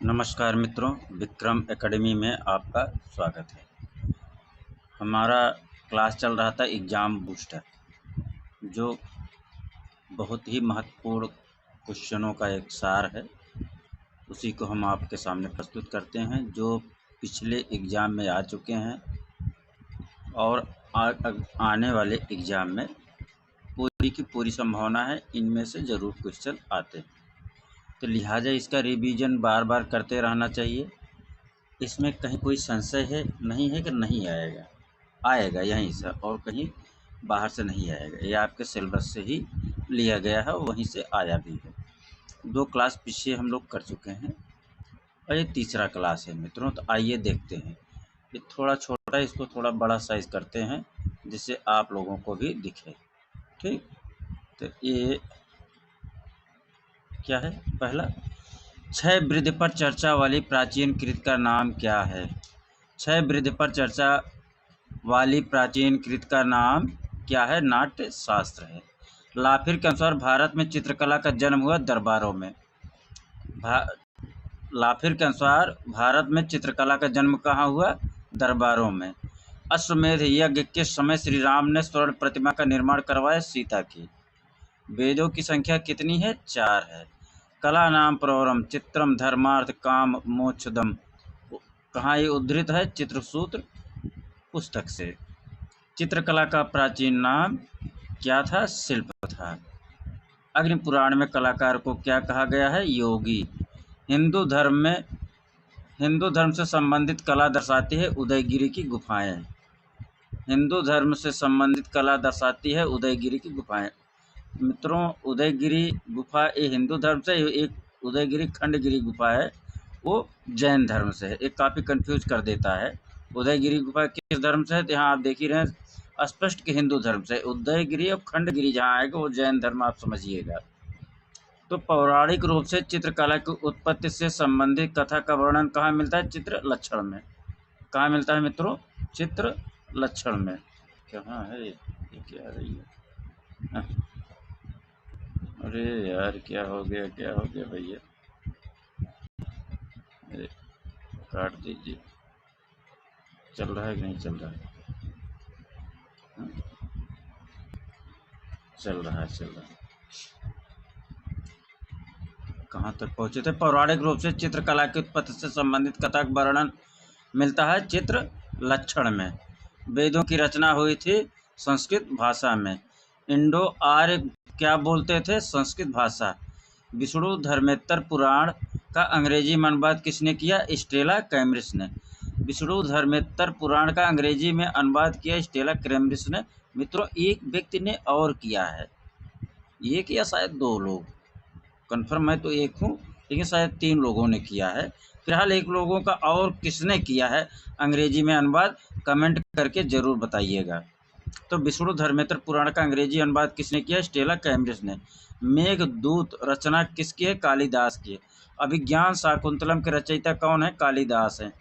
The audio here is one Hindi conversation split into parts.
नमस्कार मित्रों, विक्रम एकेडमी में आपका स्वागत है। हमारा क्लास चल रहा था एग्ज़ाम बूस्टर, जो बहुत ही महत्वपूर्ण क्वेश्चनों का एक सार है। उसी को हम आपके सामने प्रस्तुत करते हैं, जो पिछले एग्ज़ाम में आ चुके हैं और आने वाले एग्ज़ाम में पूरी की पूरी संभावना है इनमें से ज़रूर क्वेश्चन आते हैं। तो लिहाजा इसका रिवीजन बार बार करते रहना चाहिए। इसमें कहीं कोई संशय है नहीं है कि नहीं आएगा, आएगा यहीं से और कहीं बाहर से नहीं आएगा। ये आपके सिलेबस से ही लिया गया है और वहीं से आया भी है। 2 क्लास पीछे हम लोग कर चुके हैं और ये तीसरा क्लास है मित्रों। तो आइए देखते हैं। ये थोड़ा छोटा है, इसको थोड़ा बड़ा साइज़ करते हैं जिससे आप लोगों को भी दिखे। ठीक, तो ये क्या है? पहला, क्षय वृद्धि पर चर्चा वाली प्राचीन कृत का नाम क्या है? क्षय वृद्धि पर चर्चा वाली प्राचीन कृत का नाम क्या है? नाट्य शास्त्र है। लाफिर के अनुसार भारत में चित्रकला का जन्म हुआ दरबारों में। लाफिर के अनुसार भारत में चित्रकला का जन्म कहाँ हुआ? दरबारों में। अश्वमेध यज्ञ के समय श्री राम ने स्वर्ण प्रतिमा का निर्माण करवाया सीता की। वेदों की संख्या कितनी है? 4 है। कला नाम प्रवरम चित्रम धर्मार्थ काम मोक्षदम कहाँ ये उद्धृत है? चित्रसूत्र पुस्तक से। चित्रकला का प्राचीन नाम क्या था? शिल्प था। अग्नि पुराण में कलाकार को क्या कहा गया है? योगी। हिंदू धर्म से संबंधित कला दर्शाती है उदयगिरी की गुफाएं। हिंदू धर्म से संबंधित कला दर्शाती है उदयगिरी की गुफाएं। मित्रों, उदयगिरी गुफा ये हिंदू धर्म से, एक उदयगिरी खंडगिरी गुफा है वो जैन धर्म से है। एक काफ़ी कंफ्यूज कर देता है। उदयगिरी गुफा किस धर्म से है? तो यहाँ आप देख ही रहे हैं स्पष्ट कि हिंदू धर्म से। उदयगिरी और खंडगिरी जहाँ आएगा वो जैन धर्म, आप समझिएगा। तो पौराणिक रूप से चित्रकला की उत्पत्ति से संबंधित कथा का वर्णन कहाँ मिलता है? चित्र लक्षण में। कहाँ मिलता है मित्रों? चित्र लक्षण में। कहाँ है ये क्या रही है? अरे यार, क्या हो गया भैया? काट दीजिए। चल रहा है कि नहीं चल रहा है? चल रहा है। कहाँ तक पहुँचे थे? पौराणिक रूप से चित्रकला की उत्पत्ति से संबंधित कथा का वर्णन मिलता है चित्र लक्षण में। वेदों की रचना हुई थी संस्कृत भाषा में। इंडो आर्य क्या बोलते थे? संस्कृत भाषा। विष्णु धर्मेत्तर पुराण का अंग्रेजी में अनुवाद किसने किया? स्टेला कैम्ब्रिज ने। विष्णु धर्मेत्तर पुराण का अंग्रेजी में अनुवाद किया स्टेला कैम्ब्रिज ने। मित्रों, एक व्यक्ति ने और किया है, एक या शायद 2 लोग, कन्फर्म मैं तो एक हूँ, लेकिन शायद 3 लोगों ने किया है। फिलहाल एक लोगों का और किसने किया है अंग्रेजी में अनुवाद, कमेंट करके ज़रूर बताइएगा। तो विष्णु धर्मेत्तर पुराण का अंग्रेजी अनुवाद किसने किया? स्टेला कैम्ब्रिज ने। मेघदूत रचना किसकी है? कालिदास की। अभिज्ञान शाकुंतलम के रचयिता कौन है? कालिदास है।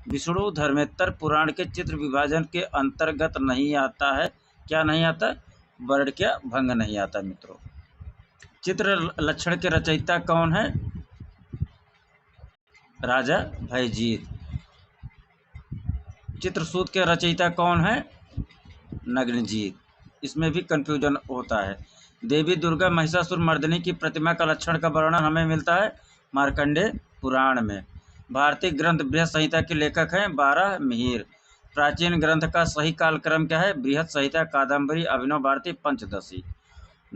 विष्णु धर्मेत्तर पुराण के चित्र विभाजन के अंतर्गत नहीं आता है। क्या नहीं आता? वर्ण क्या भंग नहीं आता मित्रों। चित्र लक्षण के रचयिता कौन है? राजा भयजीत। चित्रसूत्र के रचयिता कौन है? नग्नजीत। इसमें भी कन्फ्यूजन होता है। देवी दुर्गा महिषासुर मर्दिनी की प्रतिमा का लक्षण का वर्णन हमें मिलता है मार्कंडेय पुराण में। भारतीय ग्रंथ बृहत संहिता के लेखक हैं 12 मिहिर। प्राचीन ग्रंथ का सही कालक्रम क्या है? बृहत संहिता, कादम्बरी, अभिनव भारती, पंचदशी।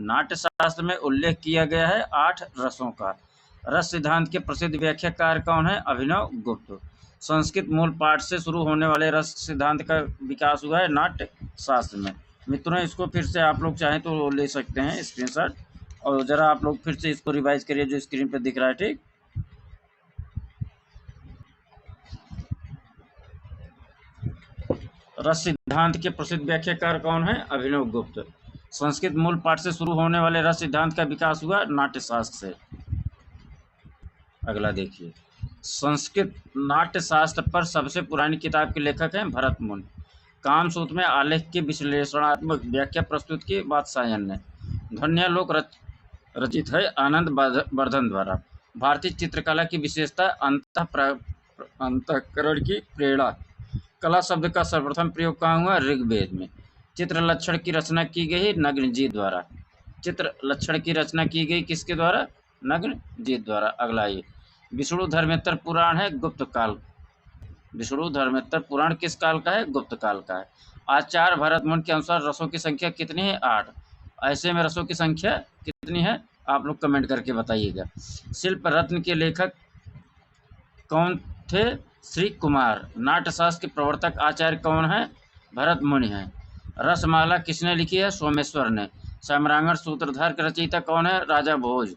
नाट्यशास्त्र में उल्लेख किया गया है 8 रसों का। रस सिद्धांत के प्रसिद्ध व्याख्याकार कौन है? अभिनव गुप्त। संस्कृत मूल पाठ से शुरू होने वाले रस सिद्धांत का विकास हुआ है नाट्य शास्त्र में। मित्रों, इसको फिर से आप लोग चाहें तो ले सकते हैं स्क्रीनशॉट, और ज़रा आप लोग फिर से इसको रिवाइज करिए जो स्क्रीन पर दिख रहा है। ठीक, रस सिद्धांत के प्रसिद्ध व्याख्याकार कौन है? अभिनव गुप्त। संस्कृत मूल पाठ से शुरू होने वाले रस सिद्धांत का विकास हुआ नाट्यशास्त्र से। अगला देखिए, संस्कृत नाट्यशास्त्र पर सबसे पुरानी किताब के लेखक हैं भरत मुनि। कामसूत्र में आलेख की विश्लेषणात्मक व्याख्या प्रस्तुत की वात्सायन ने। ध्वन्यालोक रचित है आनंद वर्धन द्वारा। भारतीय चित्रकला की विशेषता अंतःकरण की प्रेरणा। कला शब्द का सर्वप्रथम प्रयोग कहाँ हुआ? ऋग्वेद में। चित्र लक्षण की रचना की गई है नग्न जी द्वारा। चित्र लक्षण की रचना की गई किसके द्वारा? नग्न जी द्वारा। अगला ये विष्णु धर्मेत्तर पुराण है गुप्त काल। विष्णु धर्मेत्तर पुराण किस काल का है? गुप्त काल का है। आचार्य भरतमुनि के अनुसार रसों की संख्या कितनी है? 8। ऐसे में रसों की संख्या कितनी है? आप लोग कमेंट करके बताइएगा। शिल्प रत्न के लेखक कौन थे? श्री कुमार। नाट्यशास्त्र के प्रवर्तक आचार्य कौन है? भरत मुनि हैं। रसमाला किसने लिखी है? सोमेश्वर ने। समरांगण सूत्रधार के रचयिता कौन है? राजा भोज।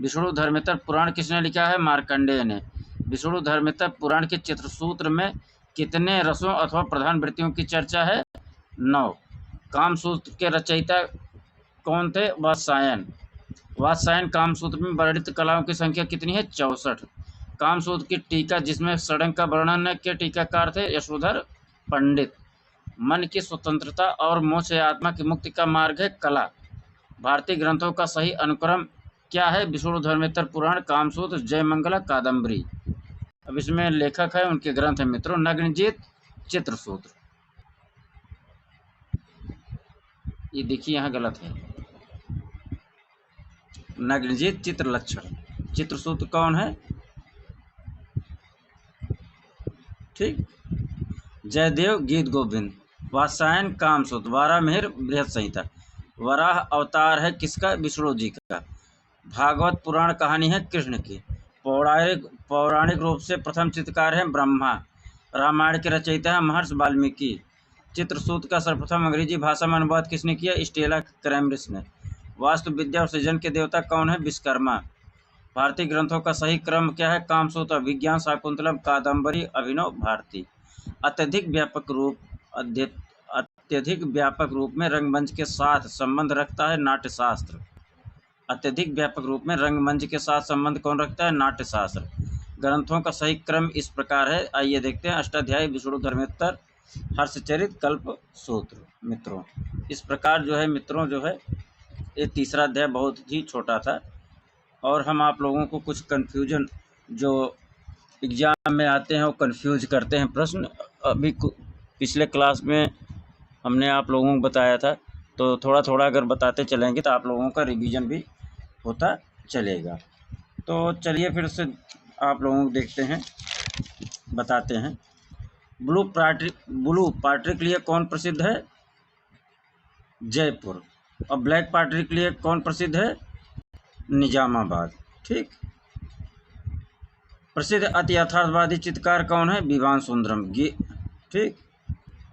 विष्णु धर्मेत्तर पुराण किसने लिखा है? मार्कंडेय ने। विष्णु धर्मेत्तर पुराण के चित्रसूत्र में कितने रसों अथवा प्रधान वृत्तियों की चर्चा है? 9। कामसूत्र के रचयिता कौन थे? वात्स्यायन। वात्स्यायन कामसूत्र में वर्णित कलाओं की संख्या कितनी है? 64। कामसूत्र की टीका जिसमें षडंग का वर्णन के टीकाकार थे यशोधर पंडित। मन की स्वतंत्रता और मोक्ष या आत्मा की मुक्ति का मार्ग है कला। भारतीय ग्रंथों का सही अनुक्रम क्या है? विष्णु धर्मेत्तर पुराण, कामसूत्र, जयमंगला, कादम्बरी। अब इसमें लेखक है, उनके ग्रंथ है मित्रों नग्नजीत, चित्रसूत्र। ये देखिए यहाँ गलत है, नग्नजीत चित्र लक्षण। चित्रसूत्र कौन है? ठीक, जयदेव गीत गोविंद। वात्स्यायन कामसूत्र। वारामिहिर बृहत संहिता। वराह अवतार है किसका? विष्णु जी का। भागवत पुराण कहानी है कृष्ण की। पौराणिक रूप से प्रथम चित्रकार है ब्रह्मा। रामायण के रचयिता है महर्षि वाल्मीकि। चित्रसूत्र का सर्वप्रथम अंग्रेजी भाषा में अनुवाद किसने किया? स्टेला क्रैमरिस ने। वास्तु विद्या और सृजन के देवता कौन है? विश्वकर्मा। भारतीय ग्रंथों का सही क्रम क्या है? कामसूत्र, अभिज्ञान, शाकुंतलम, कादम्बरी, अभिनव भारती। अत्यधिक व्यापक रूप में रंगमंच के साथ संबंध रखता है नाट्यशास्त्र। अत्यधिक व्यापक रूप में रंगमंच के साथ संबंध कौन रखता है? नाट्यशास्त्र। ग्रंथों का सही क्रम इस प्रकार है, आइए देखते हैं। अष्टाध्यायी, विष्णु धर्मेत्तर, हर्षचरित, कल्प सूत्र। मित्रों इस प्रकार जो है मित्रों जो है ये तीसरा अध्याय बहुत ही छोटा था, और हम आप लोगों को कुछ कन्फ्यूजन जो एग्ज़ाम में आते हैं वो कन्फ्यूज करते हैं प्रश्न। अभी पिछले क्लास में हमने आप लोगों को बताया था, तो थोड़ा थोड़ा अगर बताते चलेंगे तो आप लोगों का रिवीजन भी होता चलेगा। तो चलिए फिर से आप लोगों को देखते हैं, बताते हैं। ब्लू पार्टी के लिए कौन प्रसिद्ध है? जयपुर। और ब्लैक पार्टी के लिए कौन प्रसिद्ध है? निजामाबाद। ठीक। प्रसिद्ध अति यथार्थवादी चित्रकार कौन है? विवान सुंदरम। ठीक।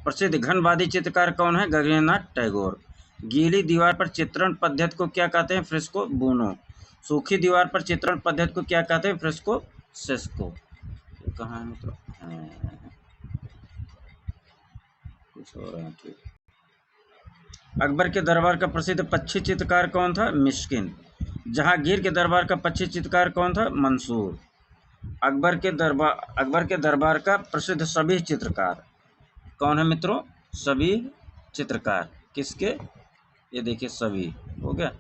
प्रसिद्ध घनवादी चित्रकार कौन है? गगनेन्द्रनाथ टैगोर। गीली दीवार पर चित्रण पद्धति को क्या कहते हैं? Fresco buono. सूखी दीवार पर चित्रण पद्धति को क्या कहते हैं? Fresco Sesko. कहाँ है मतलब? कुछ हो रहा है। ठीक। अकबर के दरबार का प्रसिद्ध पक्षी चित्रकार कौन था? मिस्किन। जहांगीर के दरबार का पक्षी चित्रकार कौन था? मंसूर। अकबर के दरबार का प्रसिद्ध सभी चित्रकार कौन है मित्रों? सभी चित्रकार किसके? ये देखिए सभी हो गया।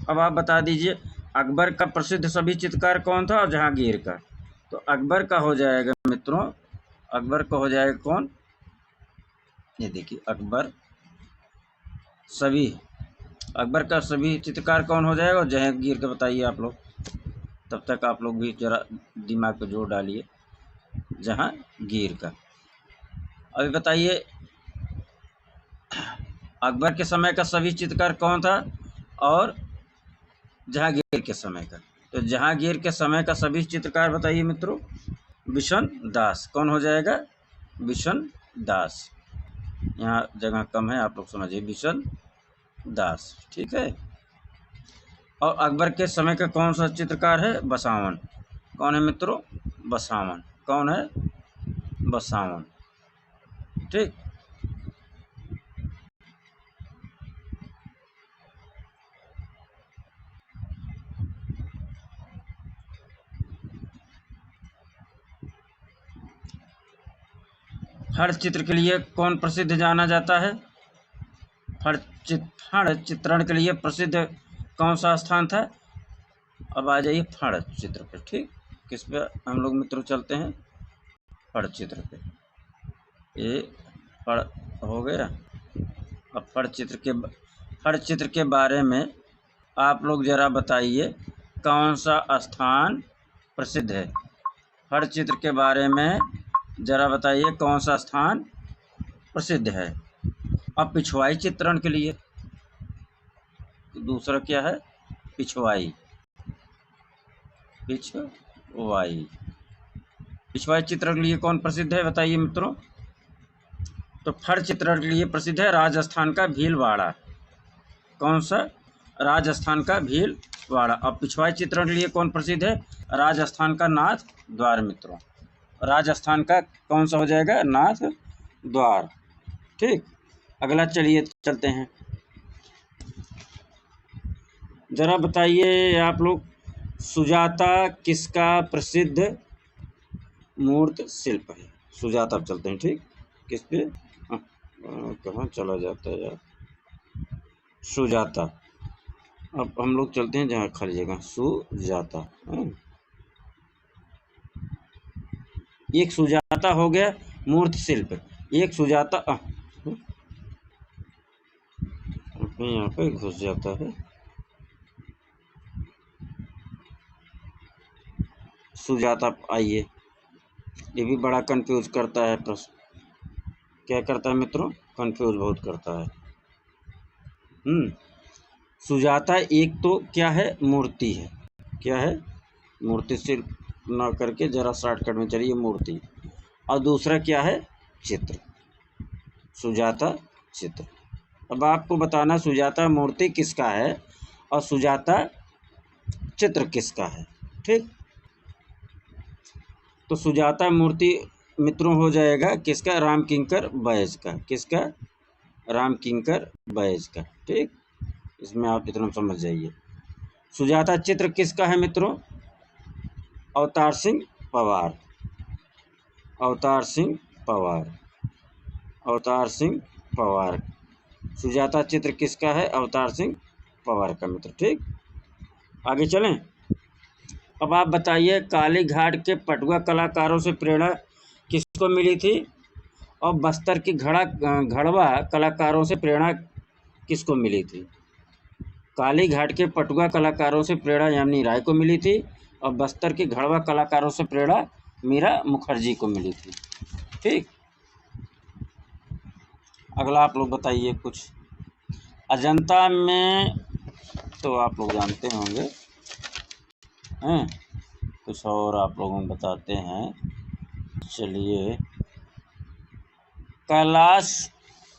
अब आप बता दीजिए अकबर का प्रसिद्ध सभी चित्रकार कौन था और जहांगीर का। तो अकबर का हो जाएगा मित्रों, अकबर का हो जाएगा कौन? ये देखिए अकबर का सभी चित्रकार कौन हो जाएगा? और जहांगीर का बताइए आप लोग। तब तक आप लोग भी जरा दिमाग पे जोर डालिए। जहांगीर का। अभी बताइए अकबर के समय का सभी चित्रकार कौन था और जहांगीर के समय का। तो जहांगीर के समय का सभी चित्रकार बताइए मित्रों। बिशन दास। कौन हो जाएगा? बिशन दास। यहाँ जगह कम है, आप लोग समझिए, बिशन दास। ठीक है। और अकबर के समय का कौन सा चित्रकार है? बसावन। कौन है मित्रों? बसावन। कौन है? बसावन। ठीक। हर चित्र के लिए कौन प्रसिद्ध जाना जाता है? हर चित्रण के लिए प्रसिद्ध कौन सा स्थान था? अब आ जाइए फड़ चित्र पे। ठीक, किस पे हम लोग मित्रों चलते हैं? फड़ चित्र पे। ये फड़ हो गया। अब फड़ चित्र के बारे में आप लोग जरा बताइए, कौन सा स्थान प्रसिद्ध है? फड़ चित्र के बारे में जरा बताइए, कौन सा स्थान प्रसिद्ध है? अब पिछवाई चित्रण के लिए दूसरा क्या है? पिछवाई। पिछवाई पिछवाई चित्रण के लिए कौन प्रसिद्ध है बताइए मित्रों? तो फड़ चित्रण के लिए प्रसिद्ध है राजस्थान का भीलवाड़ा। कौन सा? राजस्थान का भीलवाड़ा। अब पिछवाई चित्रण के लिए कौन प्रसिद्ध है? राजस्थान का नाथ द्वार मित्रों। राजस्थान का कौन सा हो जाएगा? नाथ द्वार। ठीक, अगला चलिए चलते हैं। जरा बताइए आप लोग, सुजाता किसका प्रसिद्ध मूर्त शिल्प है? सुजाता अब चलते हैं। ठीक, किस पे? कहाँ चला जाता है यार? सुजाता। अब हम लोग चलते हैं जहाँ खाली जगह, सुजाता। एक सुजाता हो गया मूर्त शिल्प, एक सुजाता यहाँ पे घुस जाता है। सुजाता आइए, ये भी बड़ा कंफ्यूज करता है प्रश्न। क्या करता है मित्रों? कंफ्यूज बहुत करता है। सुजाता एक तो क्या है? मूर्ति है। क्या है? मूर्ति शिल्प ना करके जरा शॉर्टकट में चलिए, मूर्ति। और दूसरा क्या है? चित्र। सुजाता चित्र। अब आपको बताना सुजाता मूर्ति किसका है और सुजाता चित्र किसका है। ठीक, तो सुजाता मूर्ति मित्रों हो जाएगा किसका? रामकिंकर बैज का। किसका? रामकिंकर बैज का। ठीक, इसमें आप इतना समझ जाइए। सुजाता चित्र किसका है मित्रों? अवतार सिंह पवार। अवतार सिंह पवार। अवतार सिंह पवार। सुजाता चित्र किसका है? अवतार सिंह पवार का मित्र। ठीक, आगे चलें। अब आप बताइए, काली घाट के पटुआ कलाकारों से प्रेरणा किसको मिली थी? और बस्तर की घड़वा कलाकारों से प्रेरणा किसको मिली थी? काली घाट के पटुआ कलाकारों से प्रेरणा यामिनी राय को मिली थी और बस्तर के घड़वा कलाकारों से प्रेरणा मीरा मुखर्जी को मिली थी। ठीक, अगला आप लोग बताइए कुछ। अजंता में तो आप लोग जानते होंगे हैं, कुछ और आप लोगों को बताते हैं। चलिए, कैलाश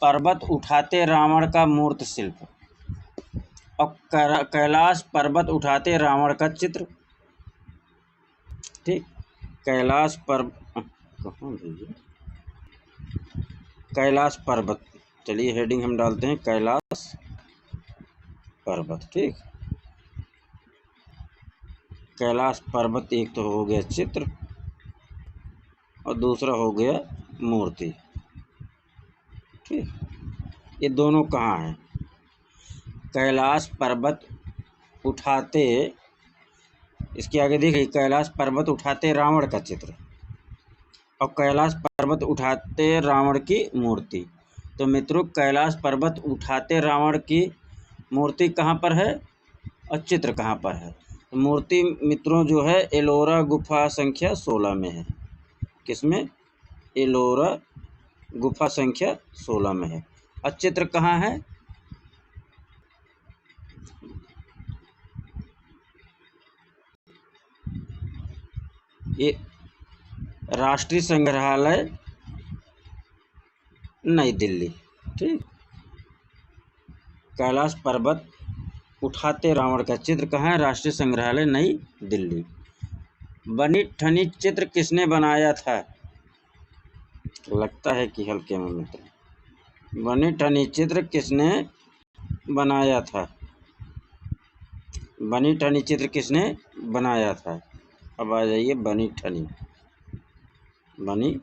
पर्वत उठाते रावण का मूर्त शिल्प और कैलाश पर्वत उठाते रावण का चित्र। ठीक, कैलाश पर्वत कहाँ भेजिए? कैलाश पर्वत, चलिए हेडिंग हम डालते हैं कैलाश पर्वत। ठीक, कैलाश पर्वत एक तो हो गया चित्र और दूसरा हो गया मूर्ति। ठीक, ये दोनों कहाँ हैं? कैलाश पर्वत उठाते, इसके आगे देखिए, कैलाश पर्वत उठाते रावण का चित्र और कैलाश पर्वत उठाते रावण की मूर्ति। तो मित्रों, कैलाश पर्वत उठाते रावण की मूर्ति कहाँ पर है और चित्र कहाँ पर है? तो मूर्ति मित्रों जो है एलोरा गुफा संख्या 16 में है। किसमें? एलोरा गुफा संख्या 16 में है। और चित्र कहाँ है? ये राष्ट्रीय संग्रहालय नई दिल्ली। ठीक, कैलाश पर्वत उठाते रावण का चित्र कहाँ है? राष्ट्रीय संग्रहालय नई दिल्ली। बनी ठनी चित्र किसने बनाया था? लगता है कि हल्के में मित्र। बनी ठनी चित्र किसने बनाया था? बनी ठनी चित्र किसने बनाया था? अब आ जाइए, बनी ठनी। बनी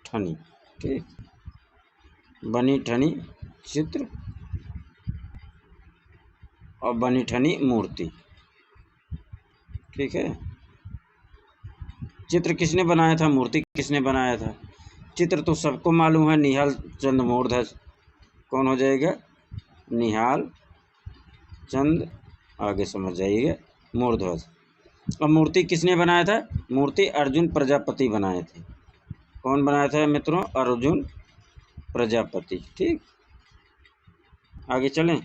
ठनी। ठीक, बनी ठनी चित्र और बनी ठनी मूर्ति। ठीक है। चित्र किसने बनाया था, मूर्ति किसने बनाया था? चित्र तो सबको मालूम है, निहाल चंद मूर्धज। कौन हो जाएगा? निहाल चंद, आगे समझ जाइएगा, मूर्धज। और मूर्ति किसने बनाया था? मूर्ति अर्जुन प्रजापति बनाए थे। कौन बनाया था मित्रों? अर्जुन प्रजापति। ठीक, आगे चलें।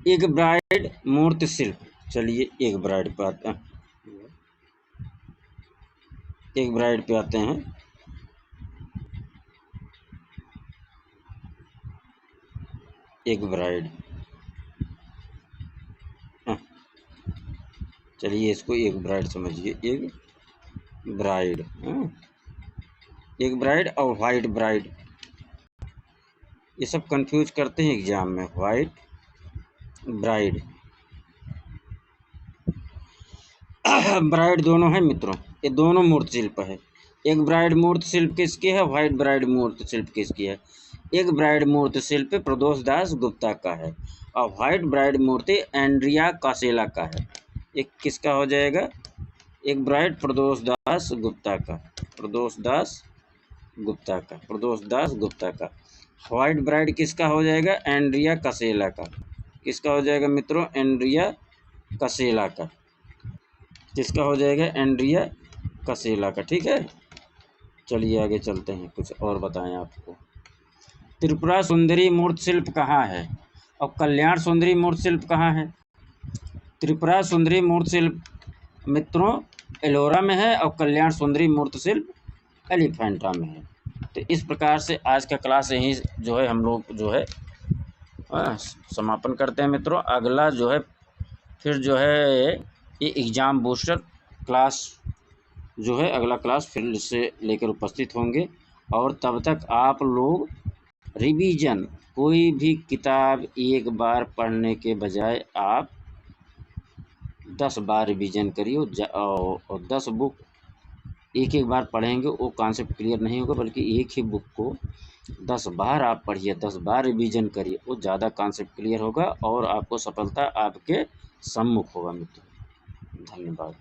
एक ब्राइड मूर्ति शिल्प, चलिए एक ब्राइड पे आते हैं, एक ब्राइड पे आते हैं। एक ब्राइड, चलिए इसको एक ब्राइड समझिए। एक ब्राइड, एक ब्राइड और वाइट ब्राइड, ये सब कंफ्यूज करते हैं एग्जाम में। वाइट ब्राइड ब्राइड दोनों है मित्रों, ये दोनों मूर्ति शिल्प है। एक ब्राइड मूर्ति शिल्प किसकी है? वाइट ब्राइड मूर्ति शिल्प किसकी है? एक ब्राइड मूर्ति शिल्प प्रदोष दास गुप्ता का है और वाइट ब्राइड मूर्ति एंड्रिया कासेला का है। एक किसका हो जाएगा? एक ब्राइड प्रदोष दास गुप्ता का, प्रदोष दास गुप्ता का, प्रदोष दास गुप्ता का। वाइट ब्राइड किसका हो जाएगा? एंड्रिया कासेला का। किसका हो जाएगा मित्रों? एंड्रिया कासेला का। किसका हो जाएगा? एंड्रिया कासेला का। ठीक है, चलिए आगे चलते हैं, कुछ और बताएं आपको। त्रिपुरा सुंदरी मूर्ति शिल्प कहाँ है और कल्याण सुंदरी मूर्ति शिल्प कहाँ है? त्रिपुरा सुंदरी मूर्ति शिल्प मित्रों एलोरा में है और कल्याण सुंदरी मूर्ति शिल्प एलिफेंटा में है। तो इस प्रकार से आज का क्लास यहीं जो है हम लोग जो है समापन करते हैं मित्रों। अगला जो है फिर जो है ये एग्ज़ाम बूस्टर क्लास जो है, अगला क्लास फिर से लेकर उपस्थित होंगे। और तब तक आप लोग रिवीजन, कोई भी किताब एक बार पढ़ने के बजाय आप 10 बार रिवीजन करिए और 10 बुक एक एक बार पढ़ेंगे वो कॉन्सेप्ट क्लियर नहीं होगा, बल्कि एक ही बुक को 10 बार आप पढ़िए, 10 बार रिवीजन करिए, वो ज़्यादा कॉन्सेप्ट क्लियर होगा और आपको सफलता आपके सम्मुख होगा मित्रों। धन्यवाद।